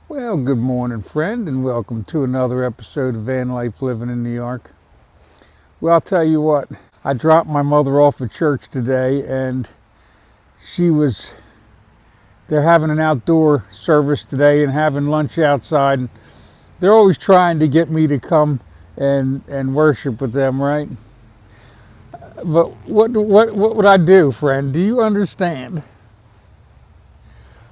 Well, good morning, friend, and welcome to another episode of Van Life Living in New York. Well, I'll tell you what, I dropped my mother off at church today, and they're having an outdoor service today and having lunch outside. And they're always trying to get me to come and worship with them, right? But what would I do, friend? Do you understand?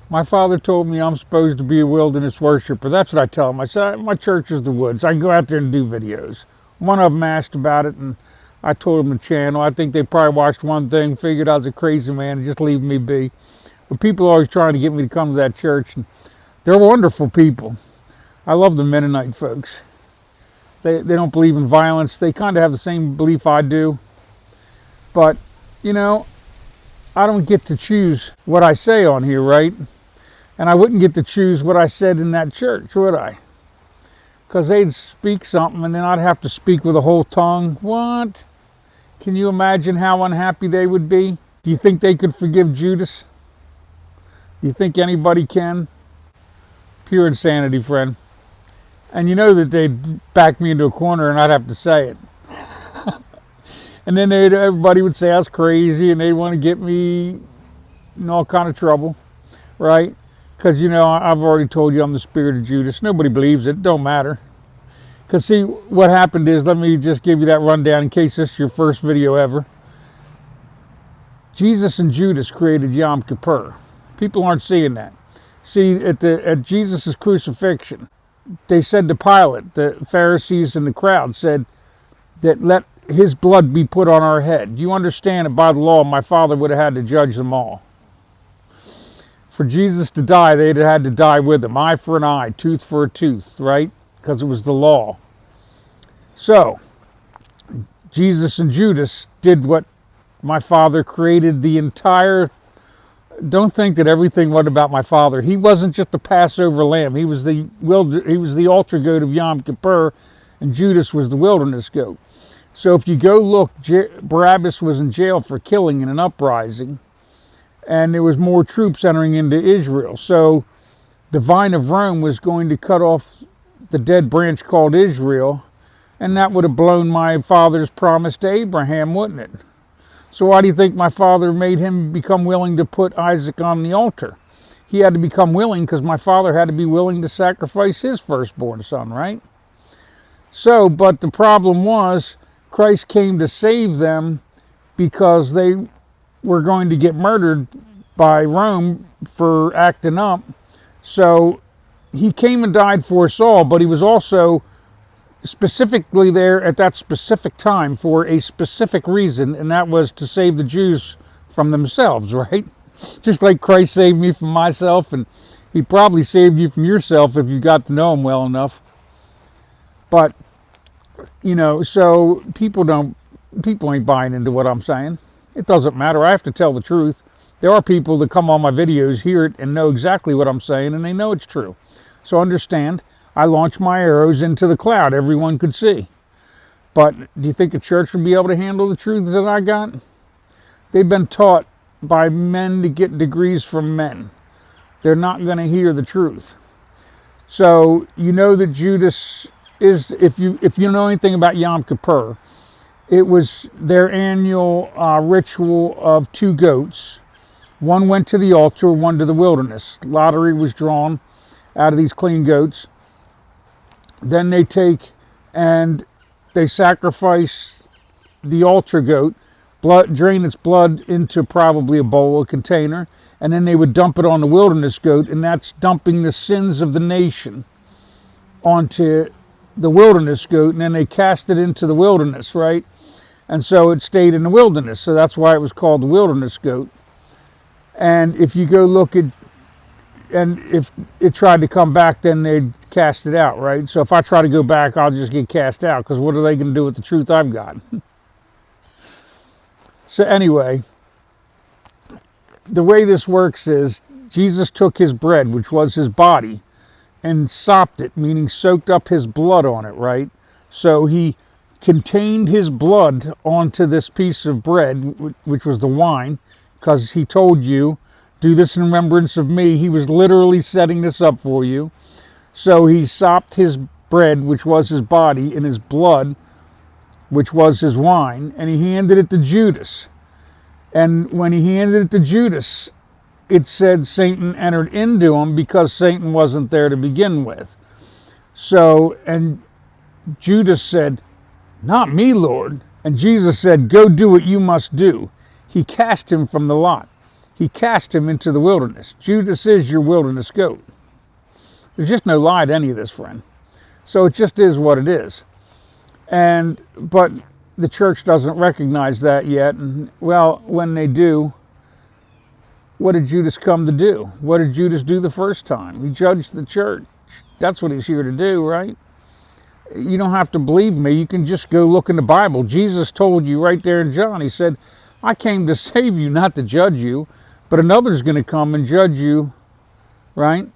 My father told me I'm supposed to be a wilderness worshiper. That's what I tell him. I said, my church is the woods. I can go out there and do videos. One of them asked about it, and I told them the channel. I think they probably watched one thing, figured I was a crazy man, and just leave me be. But people are always trying to get me to come to that church, and they're wonderful people. I love the Mennonite folks. They don't believe in violence. They kind of have the same belief I do. But, you know, I don't get to choose what I say on here, right? And I wouldn't get to choose what I said in that church, would I? Because they'd speak something and then I'd have to speak with a whole tongue. What? Can you imagine how unhappy they would be? Do you think they could forgive Judas? Do you think anybody can? Pure insanity, friend. And you know that they'd back me into a corner and I'd have to say it. And then everybody would say I was crazy and they'd want to get me in all kind of trouble, right? Because, you know, I've already told you I'm the spirit of Judas. Nobody believes it. Don't matter. Because, see, what happened is, let me just give you that rundown in case this is your first video ever. Jesus and Judas created Yom Kippur. People aren't seeing that. See, at Jesus' crucifixion, they said to Pilate, the Pharisees and the crowd said that let his blood be put on our head. You understand that by the law, my father would have had to judge them all. For Jesus to die, they'd have had to die with him. Eye for an eye, tooth for a tooth, right? Because it was the law. So, Jesus and Judas did what my father created the entire... Don't think that everything was about my father. He wasn't just the Passover lamb. He was the altar goat of Yom Kippur, and Judas was the wilderness goat. So if you go look, Barabbas was in jail for killing in an uprising, and there was more troops entering into Israel. So the vine of Rome was going to cut off the dead branch called Israel, and that would have blown my father's promise to Abraham, wouldn't it? So why do you think my father made him become willing to put Isaac on the altar? He had to become willing because my father had to be willing to sacrifice his firstborn son, right? So, but the problem was, Christ came to save them because they were going to get murdered by Rome for acting up. So he came and died for us all, but he was also specifically there at that specific time for a specific reason, and that was to save the Jews from themselves, right? Just like Christ saved me from myself, and he probably saved you from yourself if you got to know him well enough. But, you know, so people ain't buying into what I'm saying. It doesn't matter. I have to tell the truth. There are people that come on my videos, hear it, and know exactly what I'm saying, and they know it's true. So understand, I launch my arrows into the cloud. Everyone could see. But do you think the church would be able to handle the truths that I got? They've been taught by men to get degrees from men. They're not going to hear the truth. So you know that Judas is, if you know anything about Yom Kippur, it was their annual ritual of 2 goats. One went to the altar, one to the wilderness. Lottery was drawn out of these clean goats. Then they take and they sacrifice the altar goat, drain its blood into probably a bowl, a container, and then they would dump it on the wilderness goat, and that's dumping the sins of the nation onto the wilderness goat, and then they cast it into the wilderness, right? And so it stayed in the wilderness, so that's why it was called the wilderness goat. And if you go look at, and if it tried to come back, then they'd cast it out, right? So if I try to go back, I'll just get cast out, because what are they going to do with the truth I've got? So anyway, the way this works is Jesus took his bread, which was his body, and sopped it, meaning soaked up his blood on it, right? So he contained his blood onto this piece of bread, which was the wine, because he told you, do this in remembrance of me. He was literally setting this up for you. So he sopped his bread, which was his body, and his blood, which was his wine, and he handed it to Judas. And when he handed it to Judas, it said Satan entered into him because Satan wasn't there to begin with. So, and Judas said, "Not me, Lord." And Jesus said, "Go do what you must do." He cast him from the lot. He cast him into the wilderness. Judas is your wilderness goat. There's just no lie to any of this, friend. So it just is what it is. But the church doesn't recognize that yet. And well, when they do, what did Judas come to do? What did Judas do the first time? He judged the church. That's what he's here to do, right? You don't have to believe me. You can just go look in the Bible. Jesus told you right there in John. He said, "I came to save you, not to judge you, but another's going to come and judge you," right?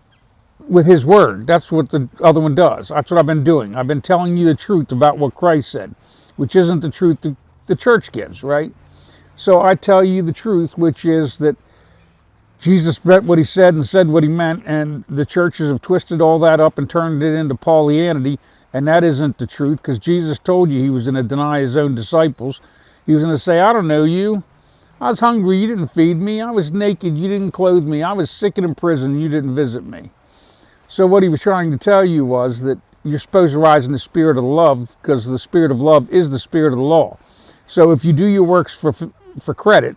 With his word. That's what the other one does. That's what I've been doing. I've been telling you the truth about what Christ said, which isn't the truth the church gives, right? So I tell you the truth, which is that Jesus meant what he said and said what he meant, and the churches have twisted all that up and turned it into Paulianity, and that isn't the truth, because Jesus told you he was going to deny his own disciples. He was going to say, "I don't know you. I was hungry, you didn't feed me. I was naked, you didn't clothe me. I was sick and in prison, you didn't visit me." So what he was trying to tell you was that you're supposed to rise in the spirit of love, because the spirit of love is the spirit of the law. So if you do your works for credit,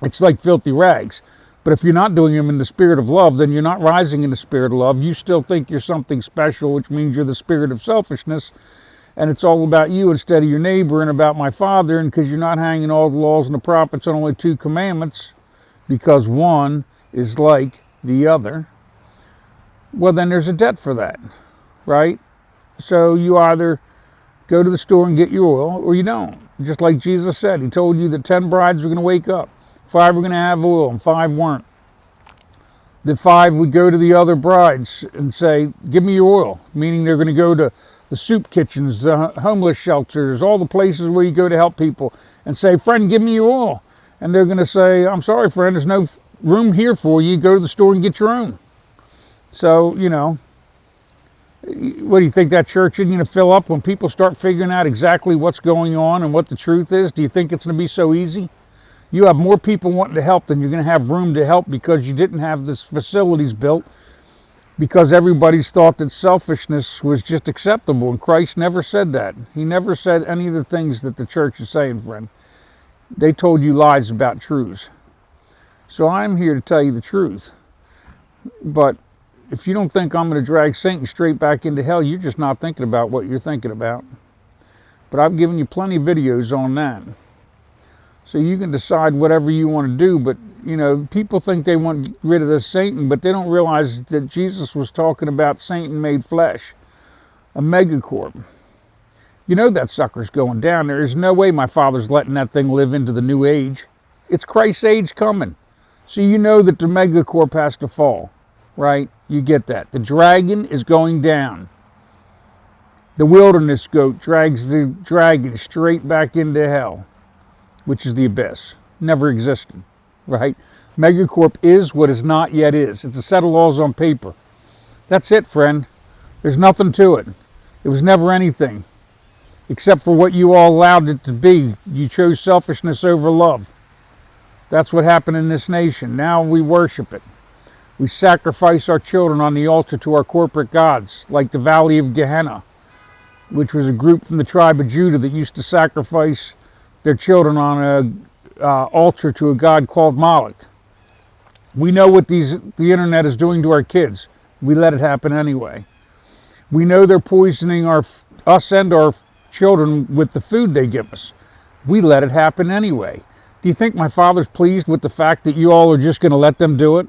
it's like filthy rags. But if you're not doing them in the spirit of love, then you're not rising in the spirit of love. You still think you're something special, which means you're the spirit of selfishness, and it's all about you instead of your neighbor and about my Father, and because you're not hanging all the laws and the prophets on only 2 commandments, because one is like the other, well, then there's a debt for that, right? So you either go to the store and get your oil, or you don't. Just like Jesus said, he told you that 10 brides were going to wake up. 5 were going to have oil and 5 weren't. The 5 would go to the other brides and say, "Give me your oil," meaning they're going to go to the soup kitchens, the homeless shelters, all the places where you go to help people, and say, "Friend, give me your oil." And they're going to say, "I'm sorry, friend, there's no room here for you. Go to the store and get your own." So, what do you think, that church isn't going to fill up when people start figuring out exactly what's going on and what the truth is? Do you think it's going to be so easy? You have more people wanting to help than you're going to have room to help, because you didn't have this facilities built, because everybody's thought that selfishness was just acceptable, and Christ never said that. He never said any of the things that the church is saying, friend. They told you lies about truths. So I'm here to tell you the truth. But if you don't think I'm going to drag Satan straight back into hell, you're just not thinking about what you're thinking about. But I've given you plenty of videos on that. So you can decide whatever you want to do. But, people think they want to get rid of this Satan, but they don't realize that Jesus was talking about Satan made flesh, a megacorp. You know that sucker's going down. There is no way my Father's letting that thing live into the new age. It's Christ's age coming. So you know that the megacorp has to fall, right? You get that. The dragon is going down. The wilderness goat drags the dragon straight back into hell, which is the abyss. Never existed, right? Megacorp is what is not yet is. It's a set of laws on paper. That's it, friend. There's nothing to it. It was never anything, except for what you all allowed it to be. You chose selfishness over love. That's what happened in this nation. Now we worship it. We sacrifice our children on the altar to our corporate gods, like the Valley of Gehenna, which was a group from the tribe of Judah that used to sacrifice their children on an altar to a god called Moloch. We know what the internet is doing to our kids. We let it happen anyway. We know they're poisoning us and our children with the food they give us. We let it happen anyway. Do you think my Father's pleased with the fact that you all are just going to let them do it?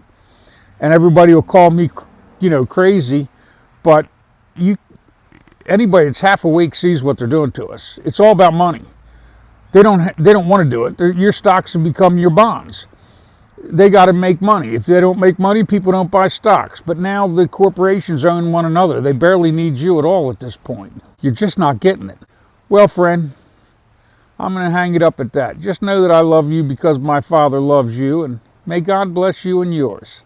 And everybody will call me, crazy, but anybody that's half awake sees what they're doing to us. It's all about money. They don't want to do it. Your stocks have become your bonds. They got to make money. If they don't make money, people don't buy stocks. But now the corporations own one another. They barely need you at all at this point. You're just not getting it. Well, friend, I'm going to hang it up at that. Just know that I love you because my Father loves you, and may God bless you and yours.